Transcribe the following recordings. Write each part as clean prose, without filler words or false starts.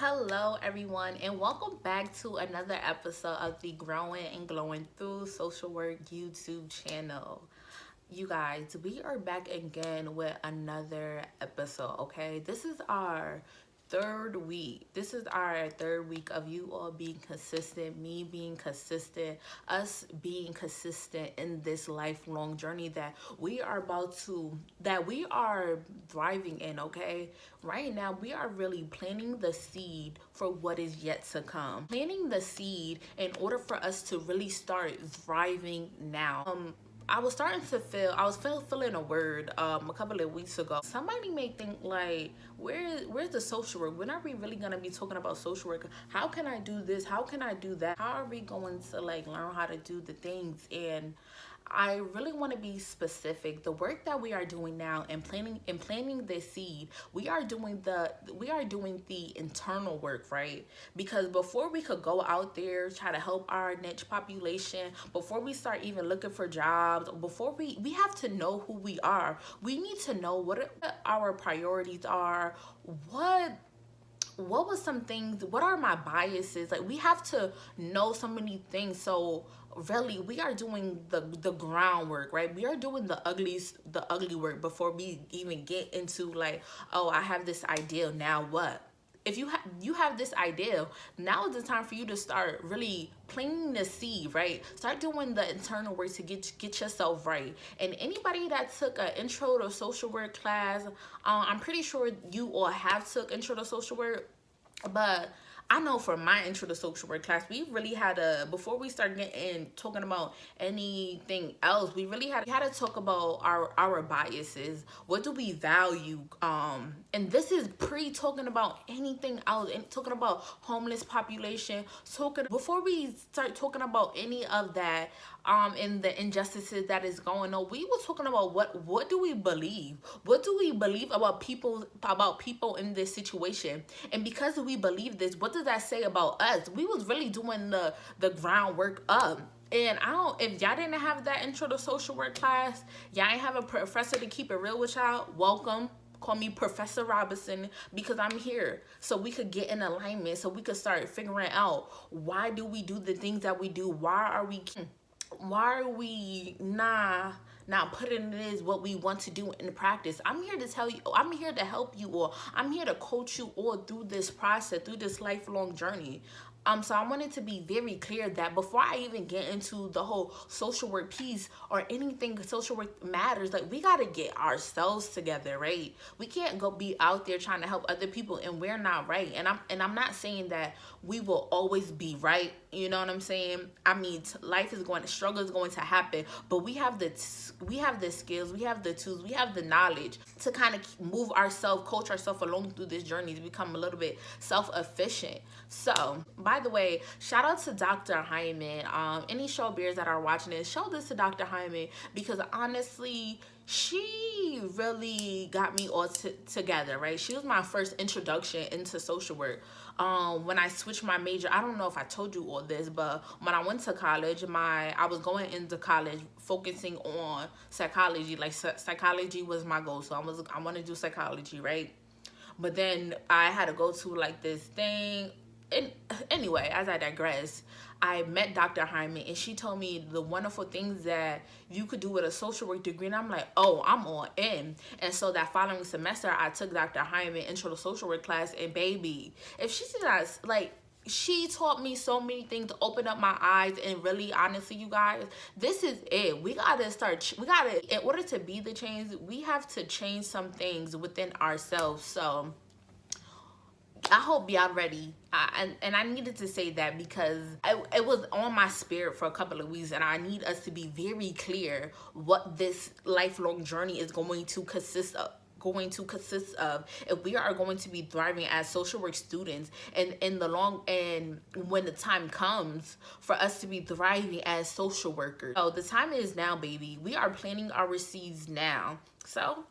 Hello everyone, and welcome back to another episode of the Growing and Glowing Through Social Work YouTube channel. You guys, we are back again with another episode. Okay, this is our third week. This is our third week of you all being consistent, me being consistent, us being consistent in this lifelong journey that we are thriving in. Okay, right now we are really planting the seed for what is yet to come, planting the seed in order for us to really start thriving now. I was starting to feeling a word a couple of weeks ago. Somebody may think like, where's the social work? When are we really gonna be talking about social work? How can I do this? How can I do that? How are we going to like learn how to do the things? And I really want to be specific. The work that we are doing now and planting this seed, we are doing the internal work, right? Because before we could go out there try to help our niche population, before we start even looking for jobs, before we have to know who we are. We need to know what our priorities are, what was some things, what are my biases. Like, we have to know so many things. So really we are doing the groundwork, right? We are doing the ugly work before we even get into like, oh, I have this ideal, now what? If you have this idea, now is the time for you to start really planting the seed, right? Start doing the internal work to get yourself right. And anybody that took an intro to social work class, I'm pretty sure you all have took intro to social work, but I know for my intro to social work class, we really had before we start getting talking about anything else, we really had to talk about our biases. What do we value? And this is talking about anything else, and talking about homeless population, before we start talking about any of that, and the injustices that is going on, we were talking about what do we believe? What do we believe about people in this situation? And because we believe this, what does that say about us? We was really doing the groundwork up. And if y'all didn't have that intro to social work class, y'all ain't have a professor to keep it real with y'all, welcome. Call me Professor Robinson, because I'm here so we could get in alignment, so we could start figuring out, why do we do the things that we do? Why are we not putting this what we want to do in practice? I'm here to tell you, I'm here to help you, or I'm here to coach you all through this process, through this lifelong journey. So I wanted to be very clear that before I even get into the whole social work piece or anything social work matters, like, we gotta get ourselves together, right? We can't go be out there trying to help other people and we're not right. And I'm not saying that we will always be right. You know what I'm saying? I mean, struggle is going to happen, but we have the skills, we have the tools, we have the knowledge to kind of move ourselves, coach ourselves along through this journey to become a little bit self-efficient. So, by the way, shout out to Dr. Hyman. Any show bears that are watching this, show this to Dr. Hyman, because honestly, she really got me all together, right? She was my first introduction into social work. When I switched my major, I don't know if I told you all this, but when I went to college, I was going into college focusing on psychology. Like, psychology was my goal, so I want to do psychology, right? But then I had to go to like this thing. And anyway, as I digress, I met Dr. Hyman, and she told me the wonderful things that you could do with a social work degree. And I'm like, oh, I'm all in. And so that following semester, I took Dr. Hyman intro to social work class, and baby, if she did not, like, she taught me so many things to open up my eyes. And really, honestly, you guys, this is it. In order to be the change, we have to change some things within ourselves. So I hope y'all ready. And I needed to say that because it was on my spirit for a couple of weeks, and I need us to be very clear what this lifelong journey is going to consist of if we are going to be thriving as social work students, and when the time comes for us to be thriving as social workers. So the time is now, baby. We are planting our seeds now. So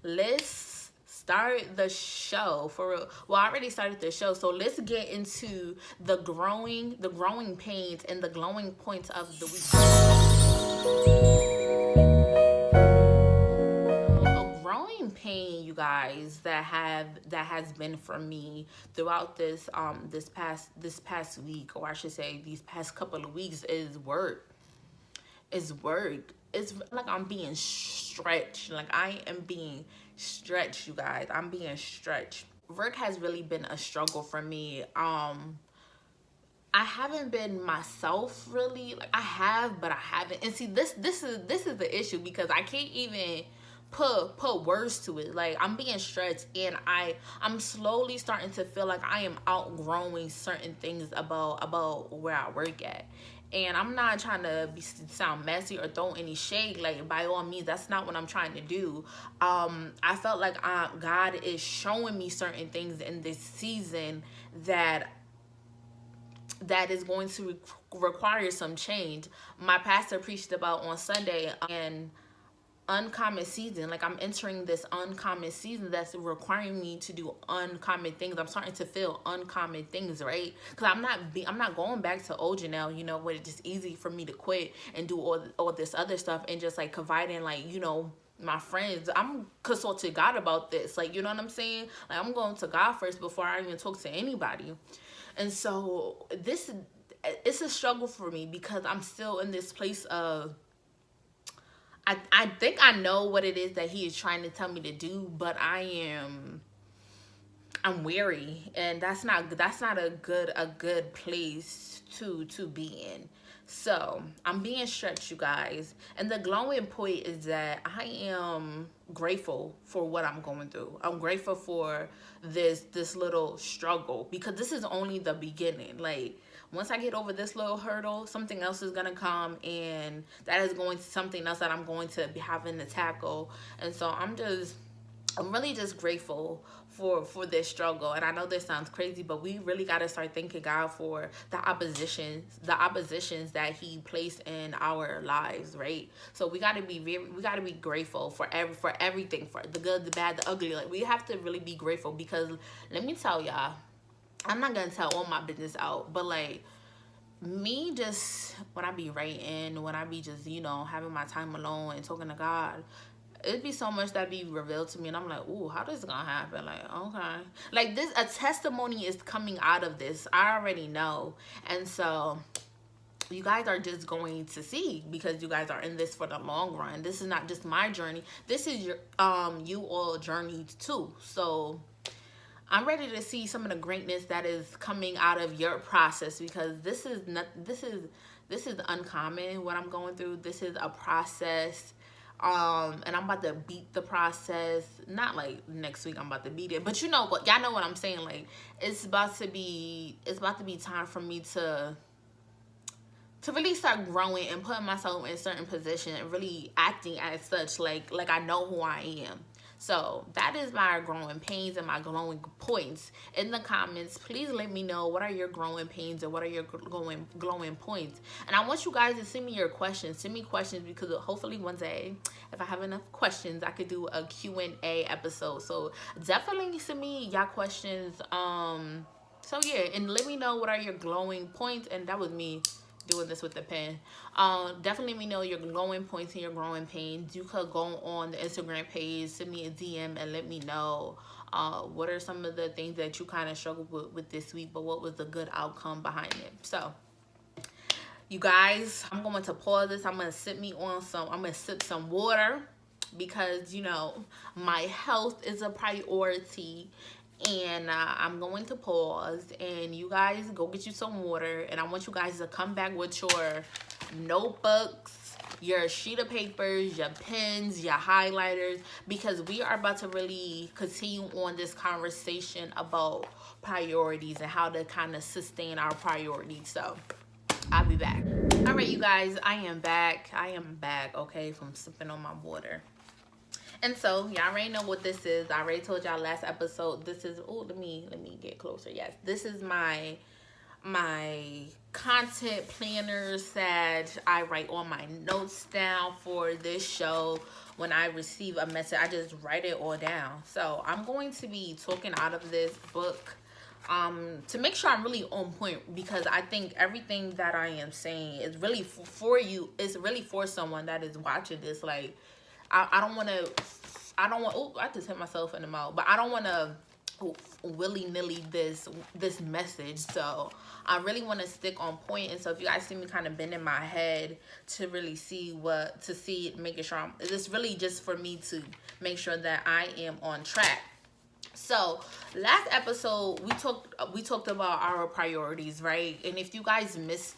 let's start the show for real. Well, I already started the show, so let's get into the growing pains and the glowing points of the week. A growing pain, you guys, that has been for me throughout this past week, or I should say these past couple of weeks, is work. Is work. It's like I'm being stretched. Like I am being stretched, you guys. I'm being stretched. Work has really been a struggle for me. I haven't been myself really. Like I have, but I haven't. And see, this is the issue, because I can't even put words to it. Like I'm being stretched, and I'm slowly starting to feel like I am outgrowing certain things about where I work at. And I'm not trying to sound messy or throw any shade. Like by all means, that's not what I'm trying to do. I felt like God is showing me certain things in this season that is going to require some change. My pastor preached about on Sunday, and uncommon season. Like I'm entering this uncommon season that's requiring me to do uncommon things. I'm starting to feel uncommon things, right? Because I'm not going back to old Janelle, you know, where it's just easy for me to quit and do all this other stuff and just like confiding, like, you know, my friends. I'm consulting God about this, like, you know what I'm saying? Like I'm going to God first before I even talk to anybody. And so it's a struggle for me, because I'm still in this place of, I think I know what it is that he is trying to tell me to do, but I'm weary, and that's not a good place to be in. So I'm being stretched, you guys. And the glowing point is that I am grateful for what I'm going through. I'm grateful for this little struggle, because this is only the beginning. Like once I get over this little hurdle, something else is gonna come, and that is going to something else that I'm going to be having to tackle. And so I'm really just grateful for this struggle. And I know this sounds crazy, but we really got to start thanking God for the oppositions that he placed in our lives, right? So we got to be grateful for everything, for the good, the bad, the ugly. Like we have to really be grateful, because let me tell y'all, I'm not gonna tell all my business out, but like me, just when I be writing, when I be just, you know, having my time alone and talking to God, it'd be so much that be revealed to me, and I'm like, ooh, how this gonna happen? Like, okay, like this, a testimony is coming out of this. I already know. And so you guys are just going to see, because you guys are in this for the long run. This is not just my journey, this is your you all journey too. So I'm ready to see some of the greatness that is coming out of your process, because this is uncommon what I'm going through. This is a process, and I'm about to beat the process. Not like next week I'm about to beat it, but you know what, y'all know what I'm saying. Like it's about to be time for me to really start growing and putting myself in a certain position and really acting as such, like I know who I am. So that is my growing pains and my glowing points. In the comments, please let me know, what are your growing pains and what are your glowing points. And I want you guys to send me your questions. Send me questions, because hopefully one day, if I have enough questions, I could do a Q&A episode. So definitely send me y'all questions. So yeah, and let me know what are your glowing points. And that was me doing this with the pen. Definitely let me know your glowing points and your growing pains. You could go on the Instagram page, send me a DM, and let me know what are some of the things that you kind of struggled with this week, but what was the good outcome behind it. So you guys, I'm going to pause this. I'm gonna sip some water, because you know my health is a priority. And I'm going to pause, and you guys go get you some water, and I want you guys to come back with your notebooks, your sheet of papers, your pens, your highlighters, because we are about to really continue on this conversation about priorities and how to kind of sustain our priorities. So I'll be back. All right, you guys, I am back, okay, from sipping on my water. And so y'all already know what this is. I already told y'all last episode. This is, oh, let me get closer. Yes, this is my content planners that I write all my notes down for this show. When I receive a message, I just write it all down. So I'm going to be talking out of this book to make sure I'm really on point, because I think everything that I am saying is really for you. It's really for someone that is watching this. Like I don't want to I don't want, oh, I just hit myself in the mouth, but I don't want to willy-nilly this message. So I really want to stick on point. And so if you guys see me kind of bending my head to really see making sure it's really just for me to make sure that I am on track. So last episode we talked about our priorities, right? And if you guys missed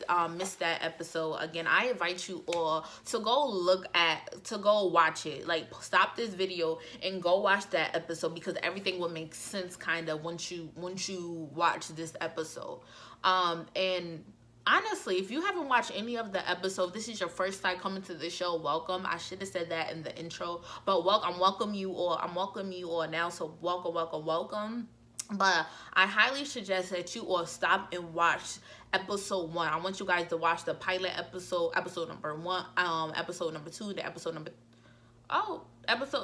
that episode, again, I invite you all to go watch it. Like, stop this video and go watch that episode, because everything will make sense kind of once you watch this episode. And honestly, if you haven't watched any of the episodes, this is your first time coming to the show, welcome. I should have said that in the intro, but I'm welcoming you all now, so welcome. But I highly suggest that you all stop and watch episode 1. I want you guys to watch the pilot episode number 1, episode number 2, the episode number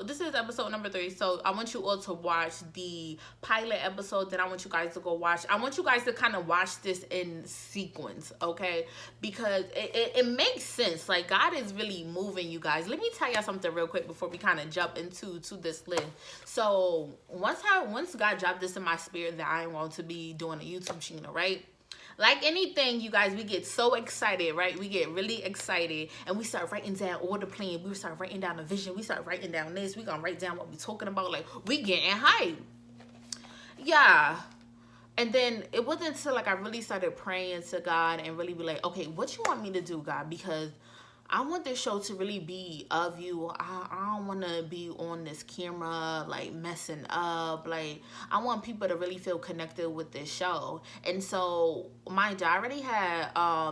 this is episode number 3. So I want you all to watch the pilot episode. Then I want you guys to go watch. I want you guys to kind of watch this in sequence, okay? Because it makes sense. Like, God is really moving, you guys. Let me tell y'all something real quick before we kind of jump into this list. So once God dropped this in my spirit that I am going to be doing a YouTube channel, right? Like anything, you guys, we get so excited, right? We get really excited, and we start writing down all the plan. We start writing down the vision. We start writing down this. We gonna write down what we talking about. Like, we getting hype. Yeah. And then it wasn't until, like, I really started praying to God and really be like, okay, what you want me to do, God? Because I want this show to really be of you. I don't want to be on this camera, like, messing up. Like, I want people to really feel connected with this show. And so, mind you, I already had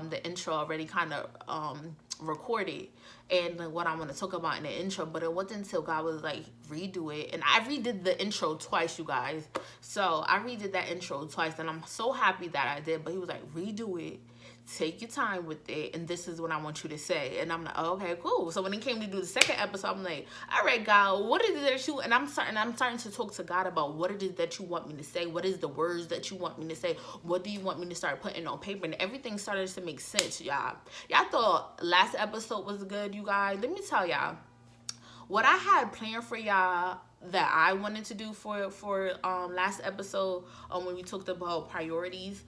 the intro already kind of recorded, and what I want to talk about in the intro. But it wasn't until God was like, redo it. And I redid the intro twice, you guys. So I redid that intro twice, and I'm so happy that I did. But he was like, redo it, take your time with it, and this is what I want you to say. And I'm like, oh, okay, cool. So when it came to do the second episode, I'm like, all right, God, what is it that you, and I'm starting to talk to God about what it is that you want me to say. What is the words that you want me to say? What do you want me to start putting on paper? And everything started to make sense, y'all. Y'all thought last episode was good, you guys. Let me tell y'all what I had planned for y'all that I wanted to do for last episode when we talked about priorities.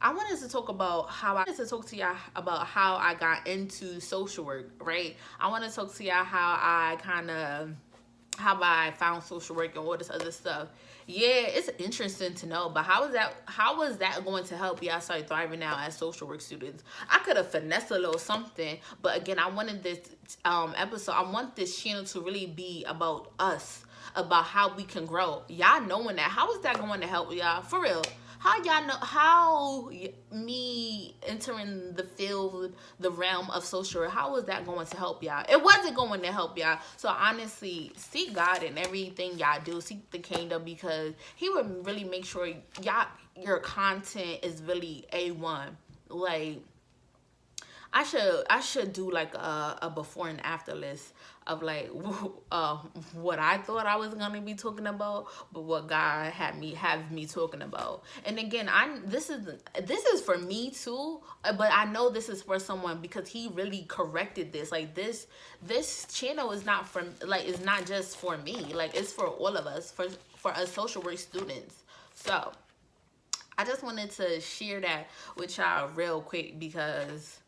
I wanted to talk to y'all about how I got into social work, right? I want to talk to y'all how I found social work and all this other stuff. Yeah, it's interesting to know, but how was that going to help y'all start thriving now as social work students? I could have finessed a little something, but again, I wanted this episode, I want this channel to really be about us, about how we can grow. Y'all knowing that, how is that going to help y'all? For real. How y'all know, how me entering the field, the realm of social work, how was that going to help y'all? It wasn't going to help y'all. So honestly, seek God in everything y'all do. Seek the kingdom, because he would really make sure your content is really A1. Like, I should do like a before and after list of like what I thought I was gonna be talking about, but what God have me talking about. And again, this is for me too, but I know this is for someone, because he really corrected this. Like, this channel is not is not just for me. Like, it's for all of us, for us social work students. So I just wanted to share that with y'all real quick, because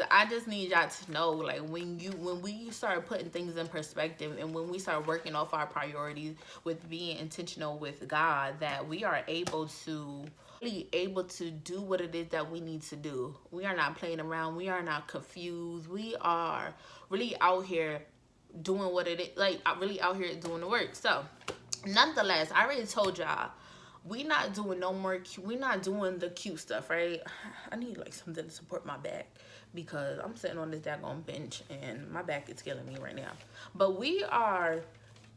I just need y'all to know, like, when we start putting things in perspective, and when we start working off our priorities with being intentional with God, that we are able to do what it is that we need to do. We are not playing around. We are not confused. We are really out here doing what it is, like, really out here doing the work. So nonetheless, I already told y'all, we not doing the cute stuff, right? I need like something to support my back, because I'm sitting on this daggone bench and my back is killing me right now. But we are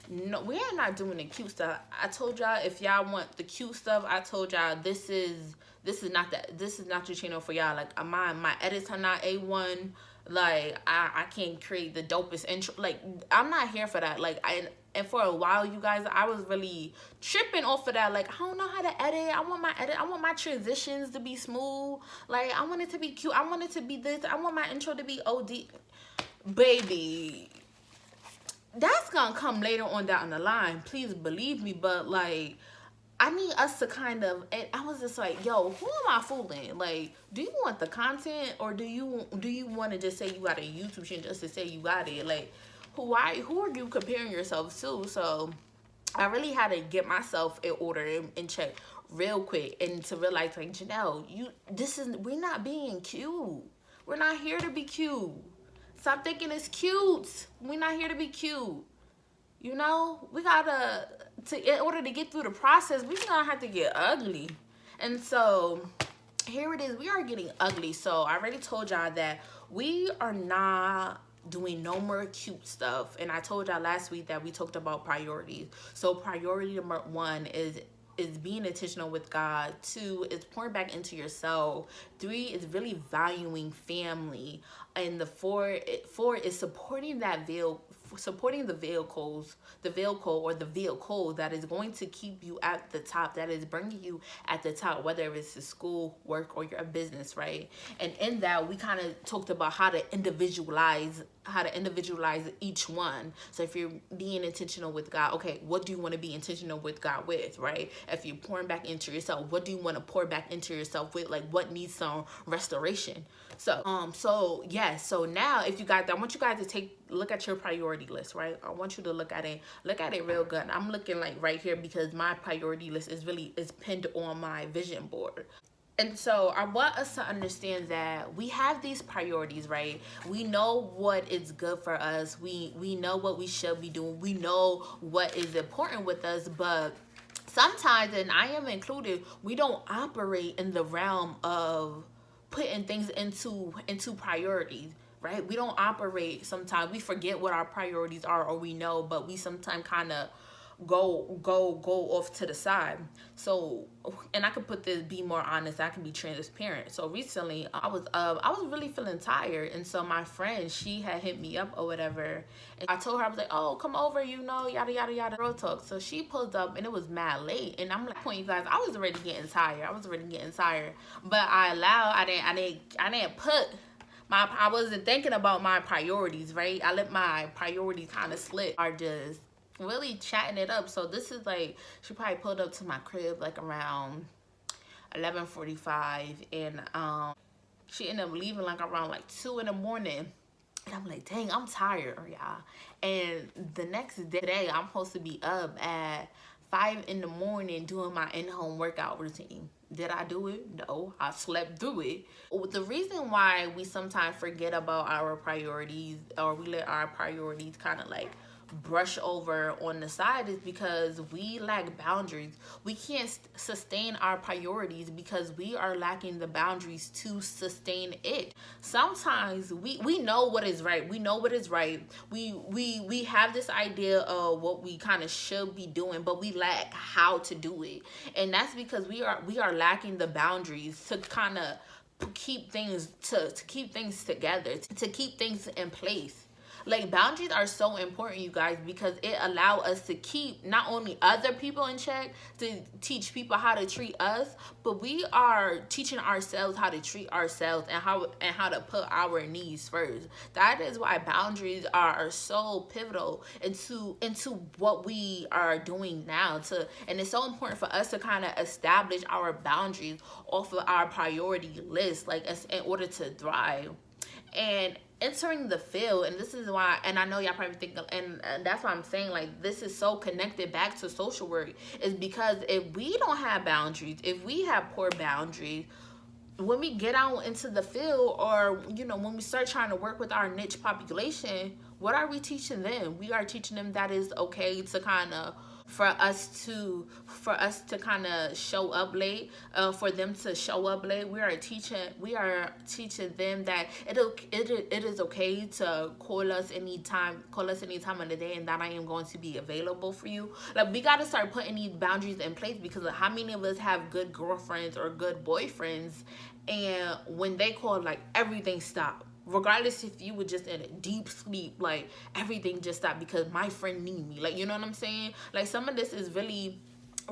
not doing the cute stuff. I told y'all, if y'all want the cute stuff, I told y'all this is not your channel for y'all. Like, my edits are not A1. Like, I can't create the dopest intro. Like, I'm not here for that. Like, and for a while, you guys, I was really tripping off of that. Like, I don't know how to edit. I want my transitions to be smooth. Like, I want it to be cute. I want it to be this. I want my intro to be OD. Baby, that's gonna come later on down the line. Please believe me. But like, I need us to kind of, and I was just like, yo, who am I fooling? Like, do you want the content, or do you want to just say you got a YouTube channel just to say you got it? Like, who are you comparing yourself to? So I really had to get myself in order and check real quick, and to realize, like, Janelle, we're not being cute. We're not here to be cute. Stop thinking it's cute. We're not here to be cute. You know, we gotta, in order to get through the process, we're gonna have to get ugly. And so here it is, we are getting ugly. So I already told y'all that we are not doing no more cute stuff. And I told y'all last week that we talked about priorities. So priority number 1 is being intentional with God. 2 is pouring back into yourself. 3 is really valuing family. And the four is supporting the vehicle that is going to keep you at the top, that is bringing you at the top, whether it's the school, work, or your business, right? And in that, we kind of talked about how to individualize each one. So if you're being intentional with God, okay, what do you want to be intentional with God with, right? If you're pouring back into yourself, what do you want to pour back into yourself with? Like, what needs some restoration? So yes, so now if you guys, I want you guys to look at your priority list, right? I want you to look at it real good. I'm looking like right here because my priority list is pinned on my vision board. And so I want us to understand that we have these priorities, right? We know what is good for us. We know what we should be doing. We know what is important with us, but sometimes, and I am included, we don't operate in the realm of putting things into priorities, right? We don't operate. Sometimes we forget what our priorities are, or we know, but we sometimes kind of go off to the side. So, and I could put this, be more honest, I can be transparent. So recently I was really feeling tired, and so my friend, she had hit me up or whatever, and I told her, I was like, oh, come over, you know, yada yada yada, girl talk. So she pulled up, and it was mad late, and I'm like, point, you guys, I was already getting tired, but I didn't put I wasn't thinking about my priorities, right? I let my priorities kind of slip, or just really chatting it up. So this is like, she probably pulled up to my crib like around 11:45, and she ended up leaving like around like 2 in the morning. And I'm like, dang, I'm tired, y'all. And the next day, I'm supposed to be up at 5 in the morning doing my in-home workout routine. Did I do it? No, I slept through it. The reason why we sometimes forget about our priorities, or we let our priorities kind of like brush over on the side, is because we lack boundaries. We can't sustain our priorities because we are lacking the boundaries to sustain it. Sometimes we know what is right. We know what is right. We have this idea of what we kind of should be doing, but we lack how to do it. And that's because we are lacking the boundaries to kind of keep things to keep things together, to keep things in place. Like, boundaries are so important, you guys, because it allows us to keep not only other people in check, to teach people how to treat us, but we are teaching ourselves how to treat ourselves, and how to put our needs first. That is why boundaries are so pivotal into what we are doing now. And it's so important for us to kind of establish our boundaries off of our priority list, like, in order to thrive. And entering the field, and this is why, and I know y'all probably think, and that's why I'm saying, like, this is so connected back to social work, is because if we don't have boundaries, if we have poor boundaries, when we get out into the field, or, you know, when we start trying to work with our niche population, what are we teaching them? We are teaching them that it's okay to kind of, for us to kind of show up late, for them to show up late. We are teaching them that it is okay to call us anytime of the day, and that I am going to be available for you. Like, we got to start putting these boundaries in place, because how many of us have good girlfriends or good boyfriends, and when they call, like, everything stopped. Regardless if you were just in a deep sleep, like, everything just stopped because my friend need me. Like, you know what I'm saying? Like, some of this is really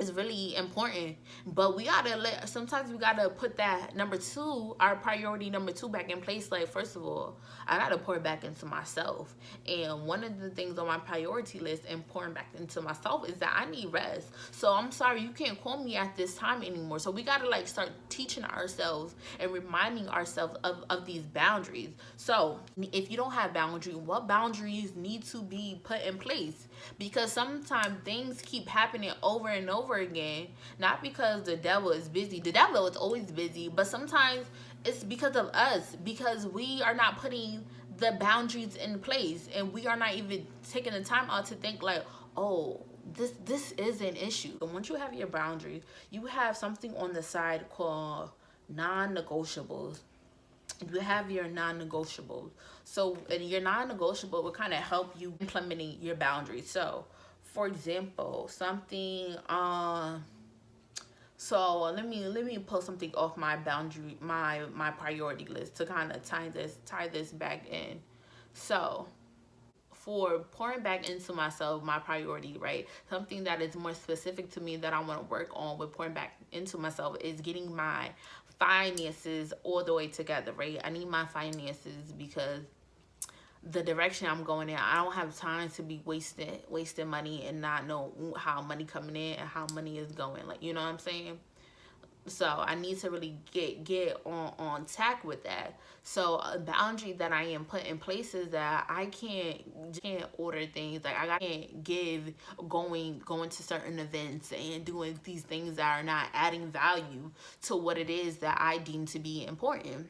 is really important. But we gotta sometimes we gotta put that number two, our priority number two, back in place. Like, first of all, I gotta pour back into myself. And one of the things on my priority list and pouring back into myself is that I need rest. So I'm sorry, you can't call me at this time anymore. So we gotta like start teaching ourselves and reminding ourselves of these boundaries. So if you don't have boundaries, what boundaries need to be put in place? Because sometimes things keep happening over and over again, not because the devil is busy. The devil is always busy, but sometimes it's because of us, because we are not putting the boundaries in place, and we are not even taking the time out to think like, oh, this is an issue. And once you have your boundaries, you have something on the side called non-negotiables. You have your non-negotiables. So, and your non-negotiable will kind of help you implementing your boundaries. So, for example, something so let me pull something off my boundary, my priority list, to kind of tie this back in. So, for pouring back into myself, my priority, right? Something that is more specific to me that I want to work on with pouring back into myself is getting my finances all the way together, right? I need my finances because the direction I'm going in, I don't have time to be wasting money and not know how money coming in and how money is going. Like, you know what I'm saying? So I need to really get on tack with that. So a boundary that I am put in place is that I can't order things. Like, I can't give going to certain events and doing these things that are not adding value to what it is that I deem to be important.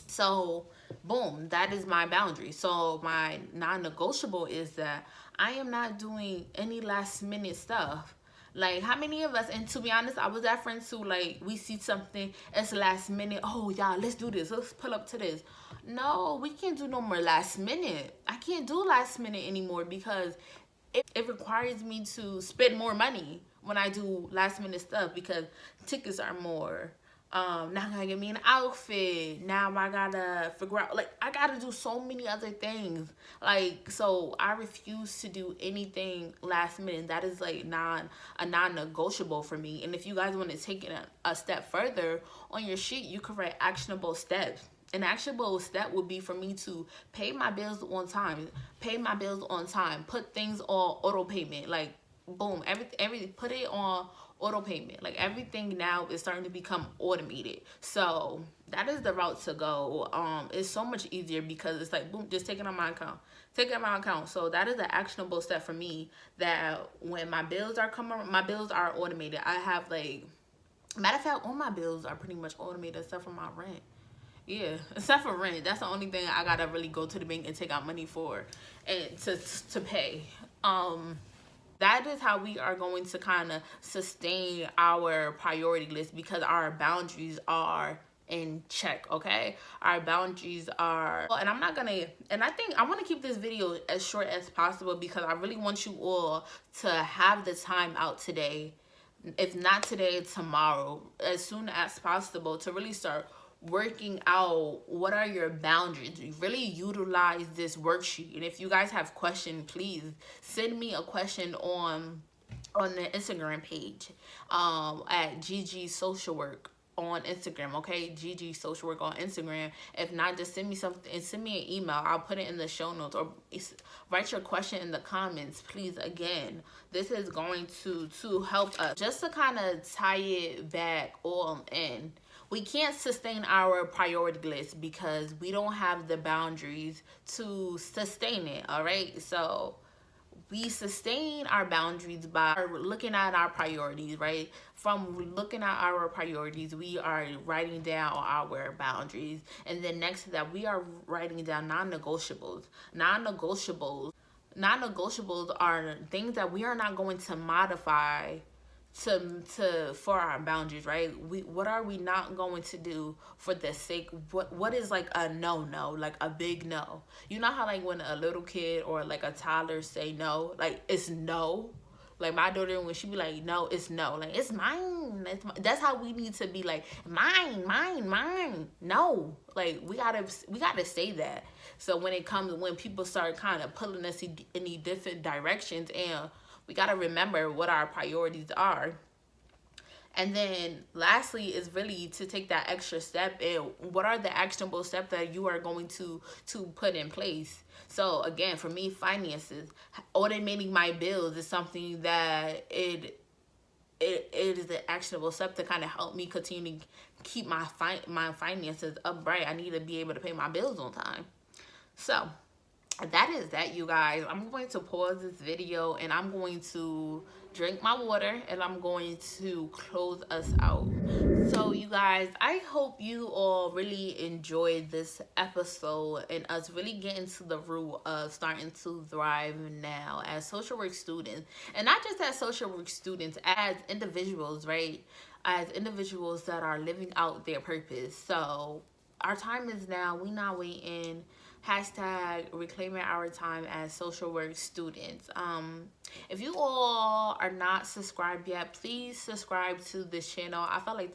So boom, that is my boundary. So my non-negotiable is that I am not doing any last minute stuff. Like, how many of us, and to be honest, I was at friends who, like, we see something, it's last minute, oh, y'all, let's do this, let's pull up to this. No, we can't do no more last minute. I can't do last minute anymore because it requires me to spend more money when I do last minute stuff, because tickets are more. Now I gotta get me an outfit. Now I gotta figure out, like, I gotta do so many other things. Like, so I refuse to do anything last minute. That is like a non-negotiable for me. And if you guys want to take it a step further, on your sheet you could write actionable steps. An actionable step would be for me to pay my bills on time. Put things on auto payment. Like, boom, every put it on auto payment. Like, everything now is starting to become automated. So that is the route to go. It's so much easier because it's like, boom, just take it on my account. So that is the actionable step for me, that when my bills are my bills are automated. I have, like, matter of fact, all my bills are pretty much automated except for my rent. Yeah, except for rent. That's the only thing I gotta really go to the bank and take out money for, and to pay. That is how we are going to kind of sustain our priority list, because our boundaries are in check. Okay, our boundaries are, and I'm not gonna, and I think I want to keep this video as short as possible because I really want you all to have the time out today, if not today, tomorrow, as soon as possible, to really start working out what are your boundaries. You really utilize this worksheet. And if you guys have questions, please send me a question on the Instagram page, at GG Social Work on Instagram. Okay, GG Social Work on Instagram. If not, just send me something and send me an email. I'll put it in the show notes, or write your question in the comments, please. Again, this is going to help us, just to kind of tie it back all in. We can't sustain our priority list because we don't have the boundaries to sustain it. All right, so we sustain our boundaries by looking at our priorities, right? From looking at our priorities, we are writing down our boundaries. And then next to that, we are writing down non-negotiables. Non-negotiables are things that we are not going to modify for our boundaries, right? What are we not going to do for the sake, what is like a no, like a big no? You know how, like, when a little kid or like a toddler say no, like, it's no. Like, my daughter, when she be like, no, it's no. Like, it's mine. That's how we need to be, like, mine. No. Like, we gotta say that. So when people start kind of pulling us in these different directions, and we gotta remember what our priorities are. And then lastly is really to take that extra step, and what are the actionable steps that you are going to put in place. So again, for me, finances, automating my bills is something that it is an actionable step to kind of help me continue to keep my finances upright. I need to be able to pay my bills on time. So that is that, you guys. I'm going to pause this video and I'm going to drink my water and I'm going to close us out. So you guys, I hope you all really enjoyed this episode and us really getting to the root of starting to thrive now as social work students, and not just as social work students, as individuals, right? As individuals that are living out their purpose. So our time is now. We not waiting. Hashtag reclaiming our time as social work students. If you all are not subscribed yet, please subscribe to this channel. I feel like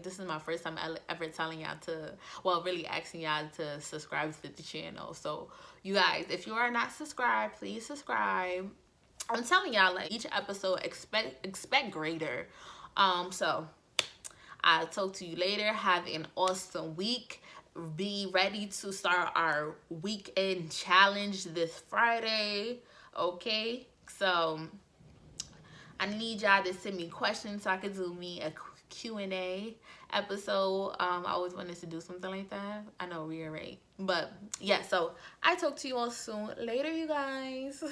this is my first time ever telling y'all to, well, really asking y'all to subscribe to the channel. So you guys, if you are not subscribed, please subscribe. I'm telling y'all, like, each episode, expect greater. So I'll talk to you later. Have an awesome week. Be ready to start our weekend challenge this Friday. Okay? So I need y'all to send me questions so I can do me a Q&A episode. I always wanted to do something like that. I know, reiterate. But yeah, so I talk to you all soon. Later, you guys.